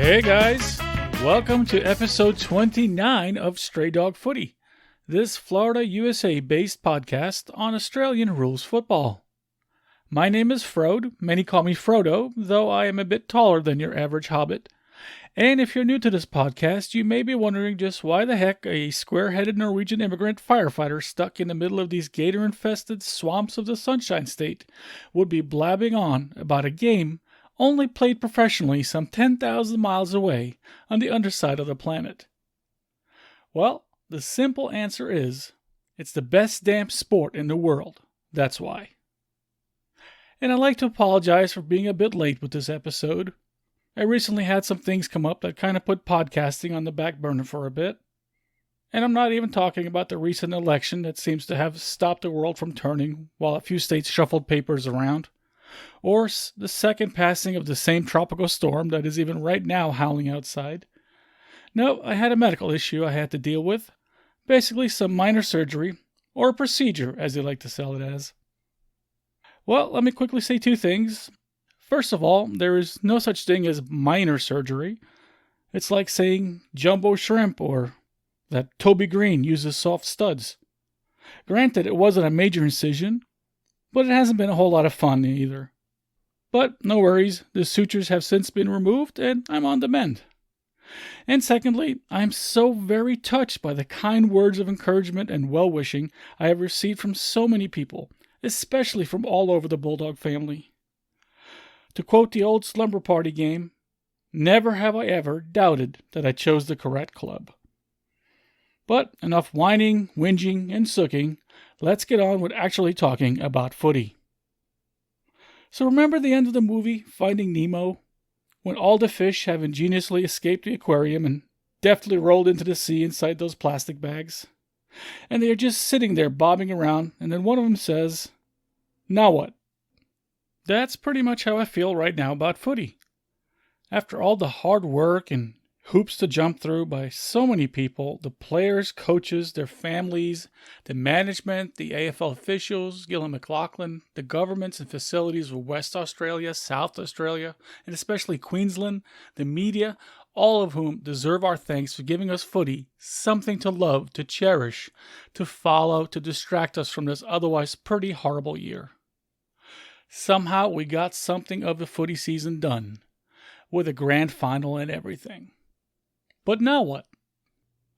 Hey guys, welcome to episode 29 of Stray Dog Footy, this Florida, USA based podcast on Australian rules football. My name is Frode, many call me Frodo, though I am a bit taller than your average hobbit. And if you're new to this podcast, you may be wondering just why the heck a square-headed Norwegian immigrant firefighter stuck in the middle of these gator-infested swamps of the Sunshine State would be blabbing on about a game only played professionally some 10,000 miles away on the underside of the planet. Well, the simple answer is, it's the best damn sport in the world. That's why. And I'd like to apologize for being a bit late with this episode. I recently had some things come up that kind of put podcasting on the back burner for a bit. And I'm not even talking about the recent election that seems to have stopped the world from turning while a few states shuffled papers around. Or the second passing of the same tropical storm that is even right now howling outside. No, I had a medical issue I had to deal with. Basically some minor surgery, or a procedure as they like to sell it as. Well, let me quickly say two things. First of all, there is no such thing as minor surgery. It's like saying jumbo shrimp or that Toby Green uses soft studs. Granted, it wasn't a major incision, but it hasn't been a whole lot of fun either. But no worries, the sutures have since been removed and I'm on the mend. And secondly, I am so very touched by the kind words of encouragement and well-wishing I have received from so many people, especially from all over the Bulldog family. To quote the old slumber party game, never have I ever doubted that I chose the correct club. But enough whining, whinging, and sooking. Let's get on with actually talking about footy. So remember the end of the movie, Finding Nemo, when all the fish have ingeniously escaped the aquarium and deftly rolled into the sea inside those plastic bags? And they are just sitting there bobbing around, and then one of them says, "Now what?" That's pretty much how I feel right now about footy. After all the hard work and hoops to jump through by so many people, the players, coaches, their families, the management, the AFL officials, Gillan McLaughlin, the governments and facilities of West Australia, South Australia, and especially Queensland, the media, all of whom deserve our thanks for giving us footy, something to love, to cherish, to follow, to distract us from this otherwise pretty horrible year. Somehow we got something of the footy season done, with a grand final and everything. But now what?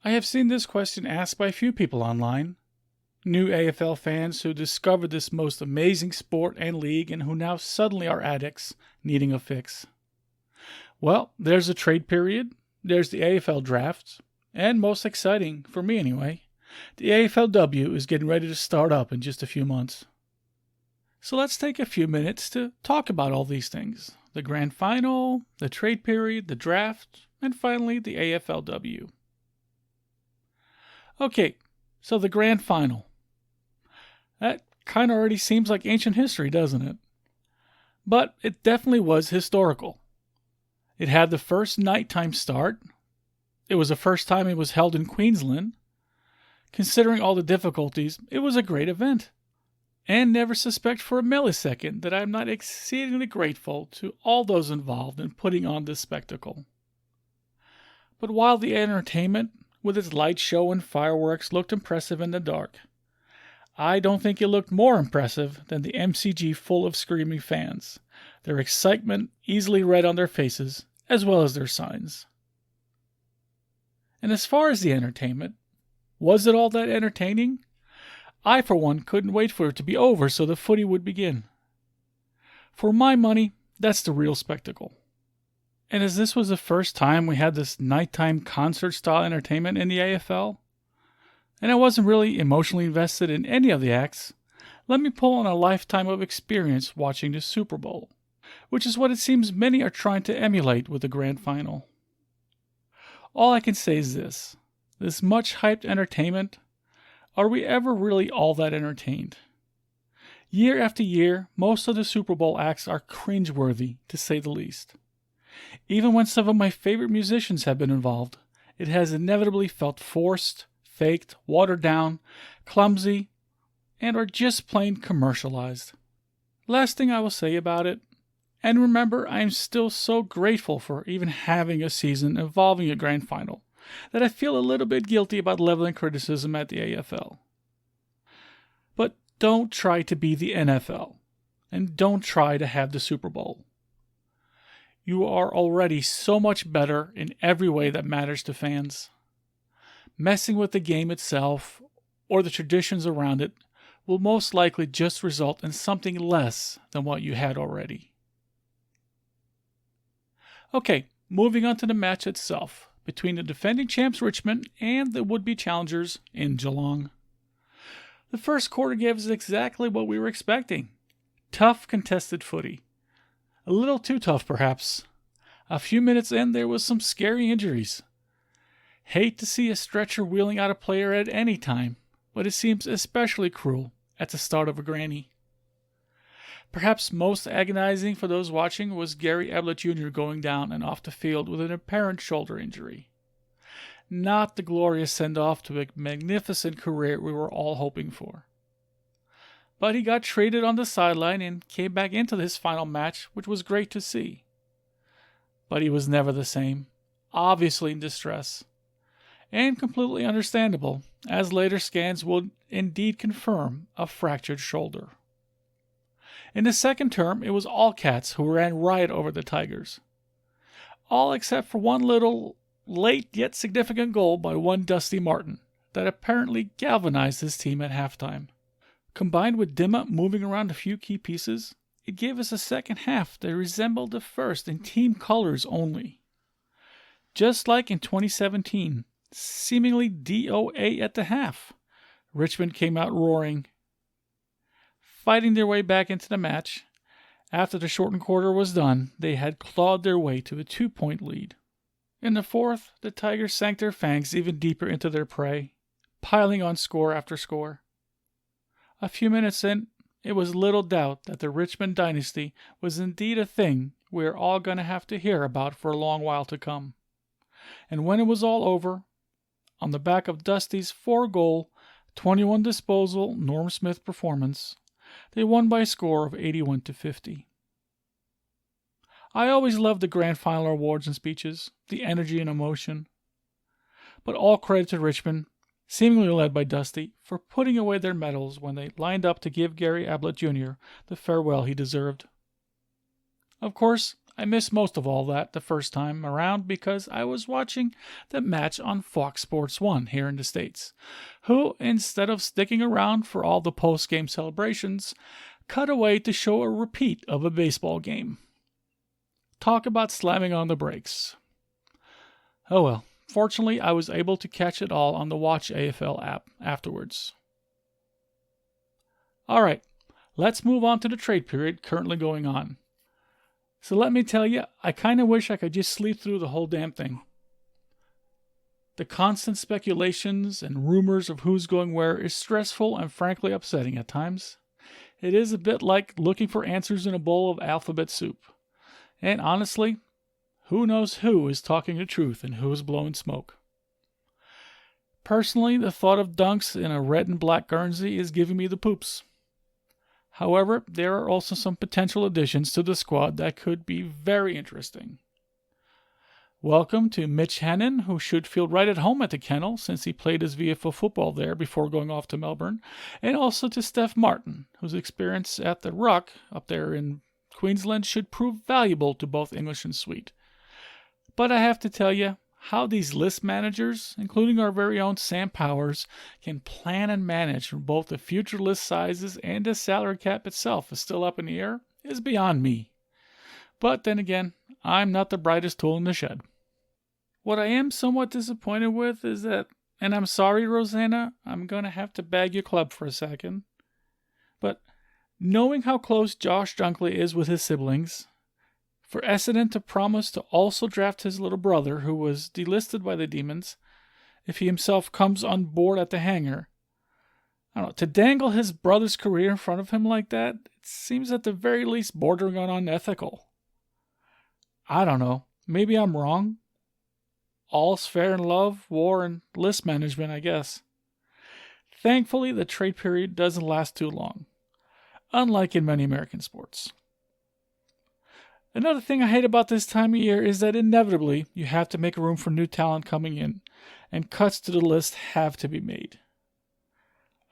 I have seen this question asked by a few people online. New AFL fans who discovered this most amazing sport and league and who now suddenly are addicts needing a fix. Well, there's a trade period, there's the AFL draft, and most exciting, for me anyway, the AFLW is getting ready to start up in just a few months. So let's take a few minutes to talk about all these things. The grand final, the trade period, the draft, and finally the AFLW. Okay, so the grand final. That kind of already seems like ancient history, doesn't it? But it definitely was historical. It had the first nighttime start. It was the first time it was held in Queensland. Considering all the difficulties, it was a great event. And never suspect for a millisecond that I am not exceedingly grateful to all those involved in putting on this spectacle. But while the entertainment, with its light show and fireworks, looked impressive in the dark, I don't think it looked more impressive than the MCG full of screaming fans, their excitement easily read on their faces, as well as their signs. And as far as the entertainment, was it all that entertaining? I, for one, couldn't wait for it to be over so the footy would begin. For my money, that's the real spectacle. And as this was the first time we had this nighttime concert-style entertainment in the AFL, and I wasn't really emotionally invested in any of the acts, let me pull on a lifetime of experience watching the Super Bowl, which is what it seems many are trying to emulate with the grand final. All I can say is this much hyped entertainment, are we ever really all that entertained? Year after year, most of the Super Bowl acts are cringeworthy, to say the least. Even when some of my favorite musicians have been involved, it has inevitably felt forced, faked, watered down, clumsy, and or just plain commercialized. Last thing I will say about it, And remember, I am still so grateful for even having a season involving a grand final that I feel a little bit guilty about leveling criticism at the AFL. But don't try to be the NFL, and don't try to have the Super Bowl. You are already so much better in every way that matters to fans. Messing with the game itself, or the traditions around it, will most likely just result in something less than what you had already. Okay, moving on to the match itself, between the defending champs Richmond and the would-be challengers in Geelong. The first quarter gave us exactly what we were expecting. Tough contested footy. A little too tough, perhaps. A few minutes in, there was some scary injuries. Hate to see a stretcher wheeling out a player at any time, but it seems especially cruel at the start of a granny. Perhaps most agonizing for those watching was Gary Ablett Jr. going down and off the field with an apparent shoulder injury. Not the glorious send-off to a magnificent career we were all hoping for. But he got traded on the sideline and came back into his final match, which was great to see. But he was never the same, obviously in distress. And completely understandable, as later scans will indeed confirm a fractured shoulder. In the second term, it was all Cats who ran riot over the Tigers. All except for one little, late yet significant goal by one Dusty Martin that apparently galvanized his team at halftime. Combined with Dimma moving around a few key pieces, it gave us a second half that resembled the first in team colors only. Just like in 2017, seemingly DOA at the half, Richmond came out roaring. Fighting their way back into the match, after the shortened quarter was done, they had clawed their way to a 2-point lead. In the fourth, the Tigers sank their fangs even deeper into their prey, piling on score after score. A few minutes in, it was little doubt that the Richmond dynasty was indeed a thing we are all going to have to hear about for a long while to come. And when it was all over, on the back of Dusty's 4-goal, 21 disposal Norm Smith performance, they won by a score of 81-50. I always loved the grand final awards and speeches, the energy and emotion. But all credit to Richmond, seemingly led by Dusty, for putting away their medals when they lined up to give Gary Ablett Jr. the farewell he deserved. Of course, I missed most of all that the first time around because I was watching the match on Fox Sports 1 here in the States, who, instead of sticking around for all the post-game celebrations, cut away to show a repeat of a baseball game. Talk about slamming on the brakes. Oh well, fortunately I was able to catch it all on the Watch AFL app afterwards. Alright, let's move on to the trade period currently going on. So let me tell you, I kind of wish I could just sleep through the whole damn thing. The constant speculations and rumors of who's going where is stressful and frankly upsetting at times. It is a bit like looking for answers in a bowl of alphabet soup. And honestly, who knows who is talking the truth and who is blowing smoke. Personally, the thought of Dunks in a red and black Guernsey is giving me the poops. However, there are also some potential additions to the squad that could be very interesting. Welcome to Mitch Hannon, who should feel right at home at the Kennel since he played his VFL football there before going off to Melbourne, and also to Steph Martin, whose experience at the Ruck up there in Queensland should prove valuable to both English and Sweet. But I have to tell you, how these list managers, including our very own Sam Powers, can plan and manage from both the future list sizes and the salary cap itself is still up in the air is beyond me. But then again, I'm not the brightest tool in the shed. What I am somewhat disappointed with is that, and I'm sorry, Rosanna, I'm going to have to bag your club for a second, but knowing how close Josh Dunkley is with his siblings, for Essendon to promise to also draft his little brother, who was delisted by the Demons, if he himself comes on board at the hangar. I don't know, to dangle his brother's career in front of him like that, it seems at the very least bordering on unethical. I don't know, maybe I'm wrong. All's fair in love, war, and list management, I guess. Thankfully, the trade period doesn't last too long, unlike in many American sports. Another thing I hate about this time of year is that inevitably you have to make room for new talent coming in, and cuts to the list have to be made.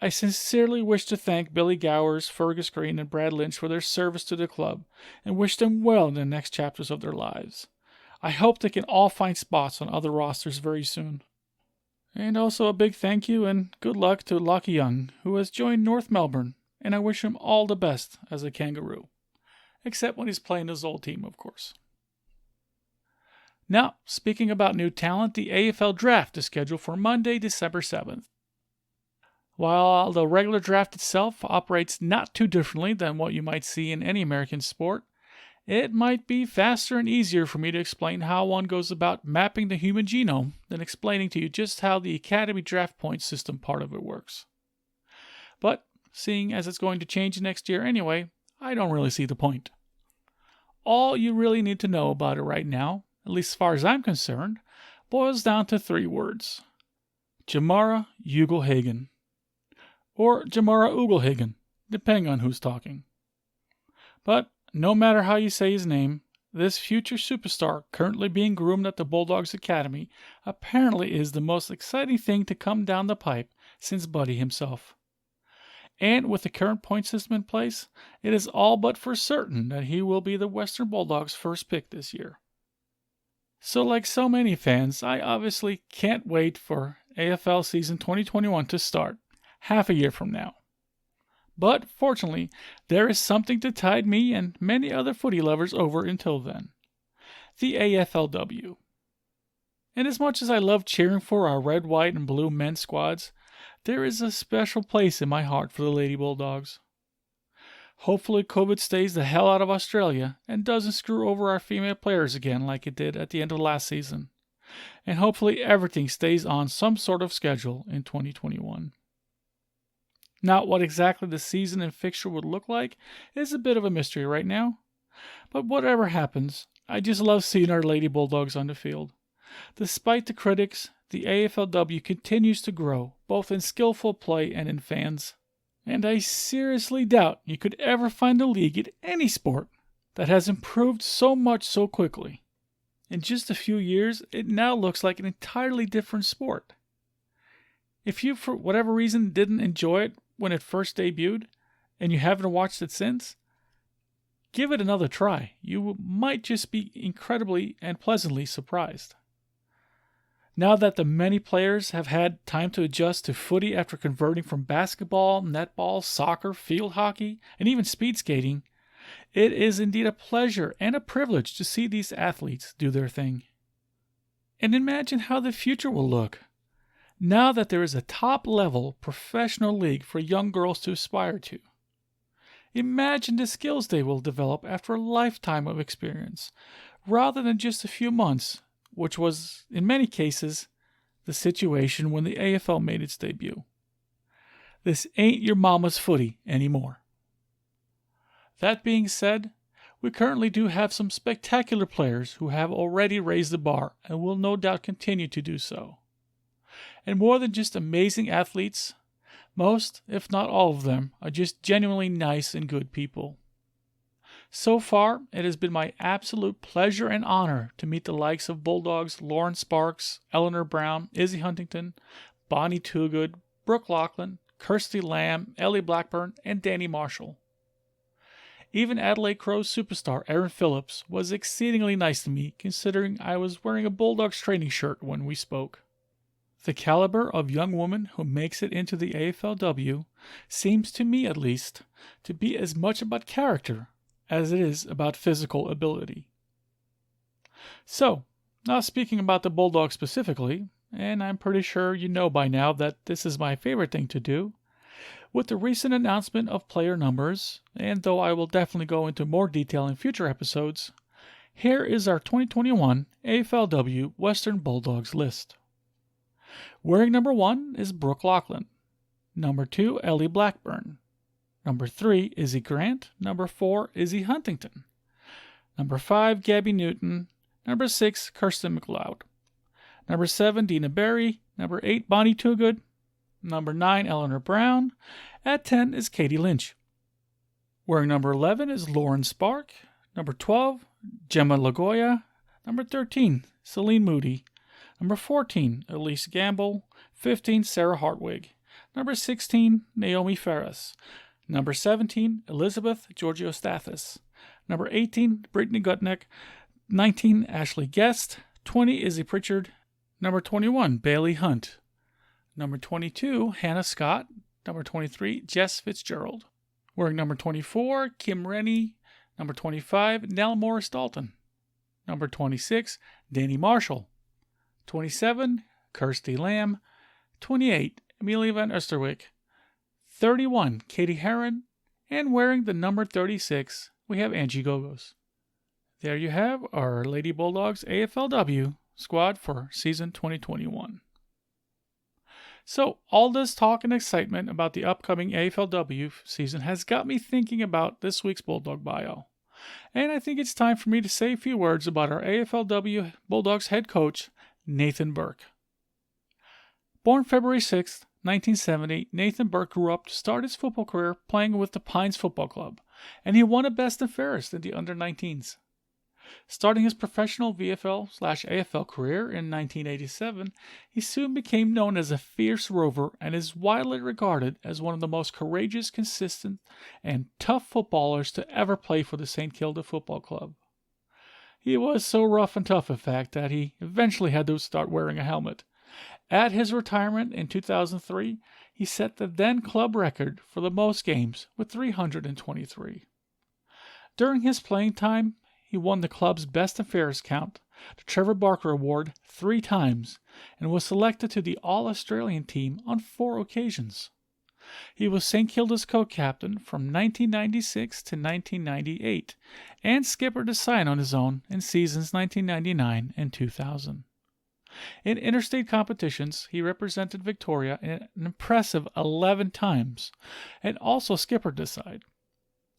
I sincerely wish to thank Billy Gowers, Fergus Green, and Brad Lynch for their service to the club, and wish them well in the next chapters of their lives. I hope they can all find spots on other rosters very soon. And also a big thank you and good luck to Lockie Young, who has joined North Melbourne, and I wish him all the best as a Kangaroo. Except when he's playing his old team, of course. Now, speaking about new talent, the AFL Draft is scheduled for Monday, December 7th. While the regular draft itself operates not too differently than what you might see in any American sport, it might be faster and easier for me to explain how one goes about mapping the human genome than explaining to you just how the Academy draft point system part of it works. But, seeing as it's going to change next year anyway, I don't really see the point. All you really need to know about it right now, at least as far as I'm concerned, boils down to 3 words. Jamara Ugle-Hagan. Or Jamara Ugle-Hagan, depending on who's talking. But no matter how you say his name, this future superstar currently being groomed at the Bulldogs Academy apparently is the most exciting thing to come down the pipe since Buddy himself. And with the current point system in place, it is all but for certain that he will be the Western Bulldogs' first pick this year. So like so many fans, I obviously can't wait for AFL season 2021 to start, half a year from now. But fortunately, there is something to tide me and many other footy lovers over until then. The AFLW. And as much as I love cheering for our red, white, and blue men's squads, there is a special place in my heart for the Lady Bulldogs. Hopefully COVID stays the hell out of Australia and doesn't screw over our female players again like it did at the end of last season. And hopefully everything stays on some sort of schedule in 2021. Now, what exactly the season and fixture would look like is a bit of a mystery right now. But whatever happens, I just love seeing our Lady Bulldogs on the field. Despite the critics, the AFLW continues to grow, both in skillful play and in fans. And I seriously doubt you could ever find a league in any sport that has improved so much so quickly. In just a few years, it now looks like an entirely different sport. If you, for whatever reason, didn't enjoy it when it first debuted, and you haven't watched it since, give it another try. You might just be incredibly and pleasantly surprised. Now that the many players have had time to adjust to footy after converting from basketball, netball, soccer, field hockey, and even speed skating, it is indeed a pleasure and a privilege to see these athletes do their thing. And imagine how the future will look, now that there is a top-level professional league for young girls to aspire to. Imagine the skills they will develop after a lifetime of experience, rather than just a few months, which was, in many cases, the situation when the AFL made its debut. This ain't your mama's footy anymore. That being said, we currently do have some spectacular players who have already raised the bar and will no doubt continue to do so. And more than just amazing athletes, most, if not all of them, are just genuinely nice and good people. So far, it has been my absolute pleasure and honor to meet the likes of Bulldogs Lauren Sparks, Eleanor Brown, Izzy Huntington, Bonnie Toogood, Brooke Lachlan, Kirsty Lamb, Ellie Blackburn, and Danny Marshall. Even Adelaide Crow's superstar Aaron Phillips was exceedingly nice to me, considering I was wearing a Bulldogs training shirt when we spoke. The caliber of young woman who makes it into the AFLW seems, to me at least, to be as much about character as it is about physical ability. So, now speaking about the Bulldogs specifically, and I'm pretty sure you know by now that this is my favorite thing to do, with the recent announcement of player numbers, and though I will definitely go into more detail in future episodes, here is our 2021 AFLW Western Bulldogs list. Wearing number 1 is Brooke Lachlan. Number 2, Ellie Blackburn. Number 3, Izzy Grant. Number 4, Izzy Huntington. Number 5, Gabby Newton. Number 6, Kirsten McLeod. Number 7, Dina Berry. Number 8, Bonnie Toogood. Number 9, Eleanor Brown. At 10 is Katie Lynch. Wearing number 11 is Lauren Spark. Number 12, Gemma Lagoya. Number 13, Celine Moody. Number 14, Elise Gamble. 15, Sarah Hartwig. Number 16, Naomi Ferris. Number 17, Elizabeth Georgiostathis. Number 18, Brittany Gutnick. 19, Ashley Guest. 20, Izzy Pritchard. Number 21, Bailey Hunt. Number 22, Hannah Scott. Number 23, Jess Fitzgerald. Wearing number 24, Kim Rennie. Number 25, Nell Morris Dalton. Number 26, Danny Marshall. 27, Kirsty Lamb. 28, Amelia Van Osterwyk. 31, Katie Herron. And wearing the number 36, we have Angie Gogos. There you have our Lady Bulldogs AFLW squad for season 2021. So, all this talk and excitement about the upcoming AFLW season has got me thinking about this week's Bulldog Bio. And I think it's time for me to say a few words about our AFLW Bulldogs head coach, Nathan Burke. Born February 6, 1970, Nathan Burke grew up to start his football career playing with the Pines Football Club, and he won a Best and Fairest in the under-19s. Starting his professional VFL/AFL career in 1987, he soon became known as a fierce rover and is widely regarded as one of the most courageous, consistent, and tough footballers to ever play for the St. Kilda Football Club. He was so rough and tough, in fact, that he eventually had to start wearing a helmet. At his retirement in 2003, he set the then club record for the most games with 323. During his playing time, he won the club's Best and Fairest count, the Trevor Barker Award, 3 times, and was selected to the All-Australian team on 4 occasions. He was St. Kilda's co-captain from 1996 to 1998, and skippered the side on his own in seasons 1999 and 2000. In interstate competitions, he represented Victoria an impressive 11 times, and also skippered the side.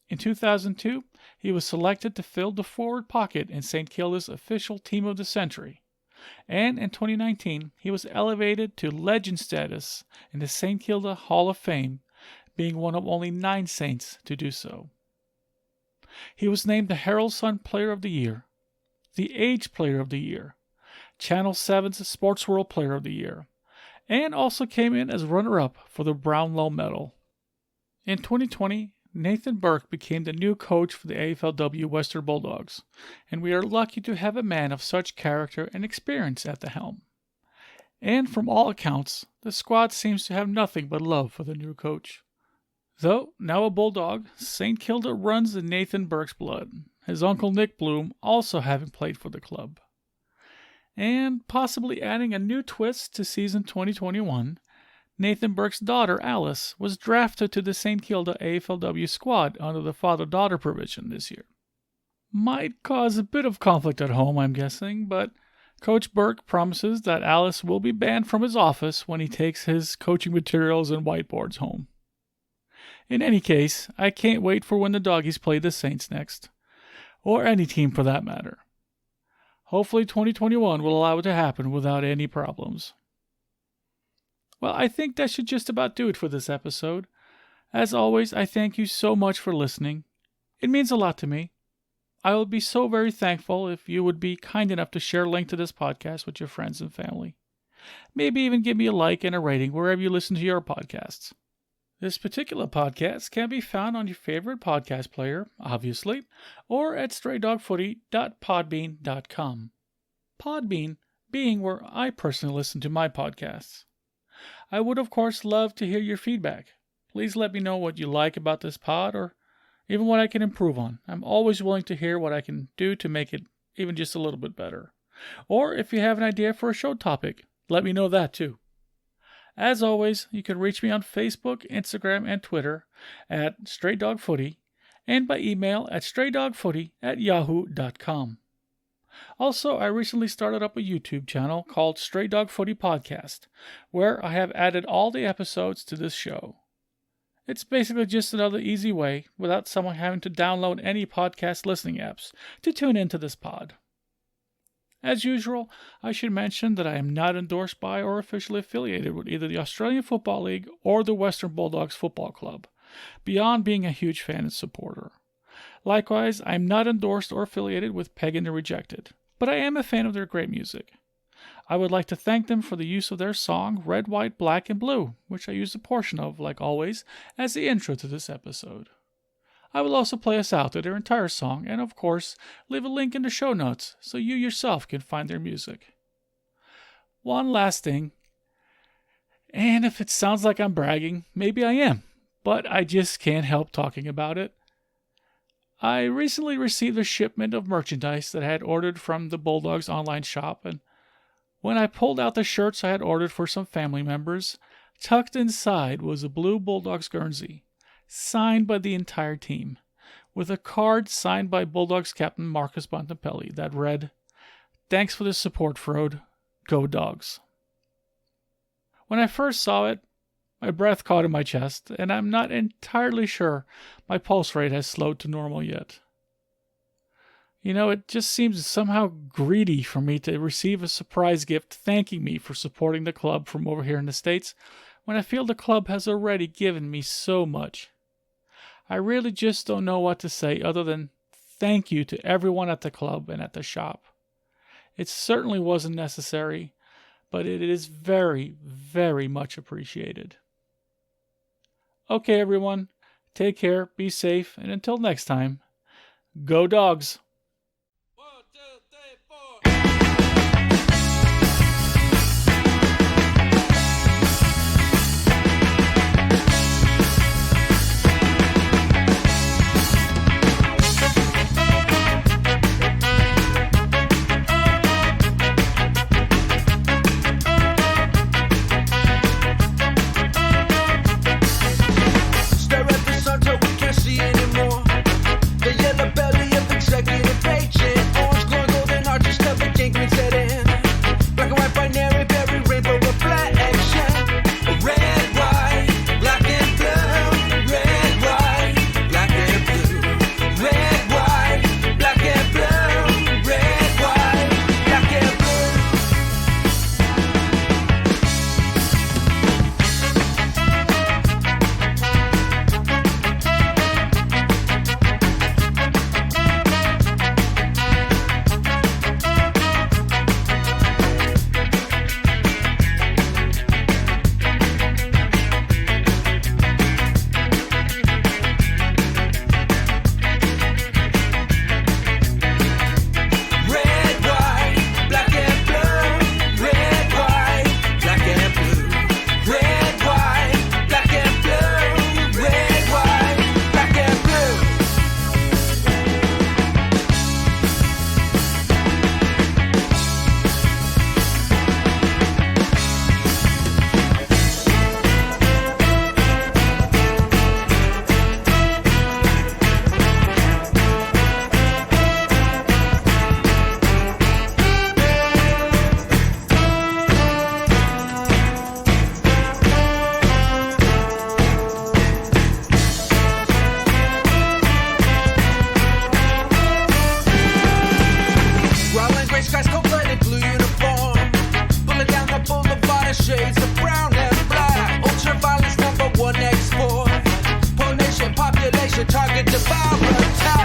In 2002, he was selected to fill the forward pocket in St. Kilda's official Team of the Century. And in 2019, he was elevated to legend status in the St. Kilda Hall of Fame, being one of only 9 Saints to do so. He was named the Herald Sun Player of the Year, the Age Player of the Year, Channel 7's Sports World Player of the Year, and also came in as runner-up for the Brownlow Medal. In 2020, Nathan Burke became the new coach for the AFLW Western Bulldogs, and we are lucky to have a man of such character and experience at the helm. And from all accounts, the squad seems to have nothing but love for the new coach. Though now a Bulldog, St. Kilda runs in Nathan Burke's blood, his uncle Nick Bloom also having played for the club. And possibly adding a new twist to season 2021, Nathan Burke's daughter, Alice, was drafted to the St. Kilda AFLW squad under the father-daughter provision this year. Might cause a bit of conflict at home, I'm guessing, but Coach Burke promises that Alice will be banned from his office when he takes his coaching materials and whiteboards home. In any case, I can't wait for when the Doggies play the Saints next, or any team for that matter. Hopefully 2021 will allow it to happen without any problems. Well, I think that should just about do it for this episode. As always, I thank you so much for listening. It means a lot to me. I would be so very thankful if you would be kind enough to share a link to this podcast with your friends and family. Maybe even give me a like and a rating wherever you listen to your podcasts. This particular podcast can be found on your favorite podcast player, obviously, or at straydogfooty.podbean.com. Podbean being where I personally listen to my podcasts. I would, of course, love to hear your feedback. Please let me know what you like about this pod or even what I can improve on. I'm always willing to hear what I can do to make it even just a little bit better. Or if you have an idea for a show topic, let me know that too. As always, you can reach me on Facebook, Instagram, and Twitter at Stray Dog Footy, and by email at straydogfooty@yahoo.com. Also, I recently started up a YouTube channel called Stray Dog Footy Podcast, where I have added all the episodes to this show. It's basically just another easy way, without someone having to download any podcast listening apps, to tune into this pod. As usual, I should mention that I am not endorsed by or officially affiliated with either the Australian Football League or the Western Bulldogs Football Club, beyond being a huge fan and supporter. Likewise, I'm not endorsed or affiliated with Pagan and Rejected, but I am a fan of their great music. I would like to thank them for the use of their song Red, White, Black, and Blue, which I used a portion of, like always, as the intro to this episode. I will also play us out to their entire song and, of course, leave a link in the show notes so you yourself can find their music. One last thing, and if it sounds like I'm bragging, maybe I am, but I just can't help talking about it. I recently received a shipment of merchandise that I had ordered from the Bulldogs online shop, and when I pulled out the shirts I had ordered for some family members, tucked inside was a blue Bulldogs Guernsey, signed by the entire team, with a card signed by Bulldogs captain Marcus Bontempelli that read, "Thanks for the support, Frode. Go Dogs." When I first saw it, my breath caught in my chest, and I'm not entirely sure my pulse rate has slowed to normal yet. It just seems somehow greedy for me to receive a surprise gift thanking me for supporting the club from over here in the States when I feel the club has already given me so much. I really just don't know what to say other than thank you to everyone at the club and at the shop. It certainly wasn't necessary, but it is very, very much appreciated. Okay, everyone, take care, be safe, and until next time, go Dogs! Shades of brown and black, ultraviolence #1 X4, pollination population target devourer.